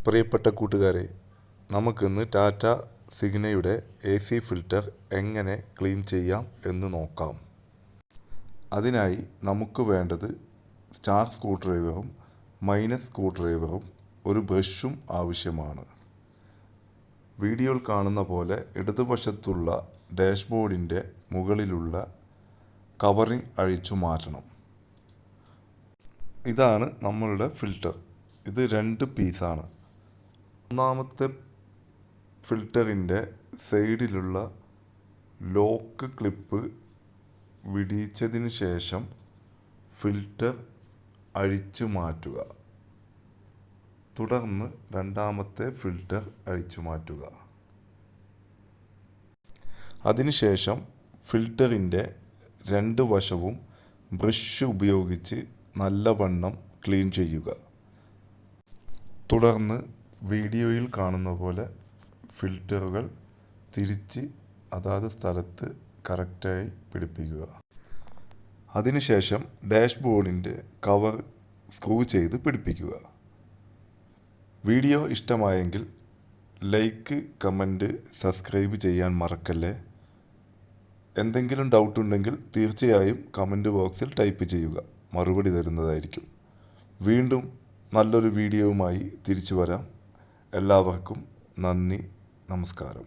പ്രിയപ്പെട്ട കൂട്ടുകാരെ, നമുക്കിന്ന് ടാറ്റ സിഗ്നയുടെ AC ഫിൽറ്റർ എങ്ങനെ ക്ലീൻ ചെയ്യാം എന്ന് നോക്കാം. അതിനായി നമുക്ക് വേണ്ടത് സ്റ്റാർ സ്ക്രൂ ഡ്രൈവറും മൈനസ് സ്ക്രൂ ഡ്രൈവറും ഒരു ബ്രഷും ആവശ്യമാണ്. വീഡിയോയിൽ കാണുന്ന പോലെ ഇടതുവശത്തുള്ള ഡാഷ്ബോർഡിൻ്റെ മുകളിലുള്ള കവറിംഗ് അഴിച്ചു മാറ്റണം. ഇതാണ് നമ്മളുടെ ഫിൽറ്റർ. ഇത് 2 പീസാണ്. ഒന്നാമത്തെ ഫിൽറ്ററിൻ്റെ സൈഡിലുള്ള ലോക്ക് ക്ലിപ്പ് വിടിയിച്ചതിന് ശേഷം ഫിൽറ്റർ അഴിച്ചു മാറ്റുക. തുടർന്ന് രണ്ടാമത്തെ ഫിൽറ്റർ അഴിച്ചു മാറ്റുക. അതിനുശേഷം ഫിൽറ്ററിൻ്റെ 2 വശവും ബ്രഷ് ഉപയോഗിച്ച് നല്ലവണ്ണം ക്ലീൻ ചെയ്യുക. തുടർന്ന് വീഡിയോയിൽ കാണുന്ന പോലെ ഫിൽറ്ററുകൾ തിരിച്ച് അതാത് സ്ഥലത്ത് കറക്റ്റായി പിടിപ്പിക്കുക. അതിനുശേഷം ഡാഷ്ബോർഡിൻ്റെ കവർ സ്ക്രൂ ചെയ്ത് പിടിപ്പിക്കുക. വീഡിയോ ഇഷ്ടമായെങ്കിൽ ലൈക്ക്, കമൻറ്റ്, സബ്സ്ക്രൈബ് ചെയ്യാൻ മറക്കല്ലേ. എന്തെങ്കിലും ഡൗട്ട് ഉണ്ടെങ്കിൽ തീർച്ചയായും കമൻറ്റ് ബോക്സിൽ ടൈപ്പ് ചെയ്യുക. മറുപടി തരുന്നതായിരിക്കും. വീണ്ടും നല്ലൊരു വീഡിയോവുമായി തിരിച്ചു വരാം. എല്ലാവർക്കും നന്ദി, നമസ്കാരം.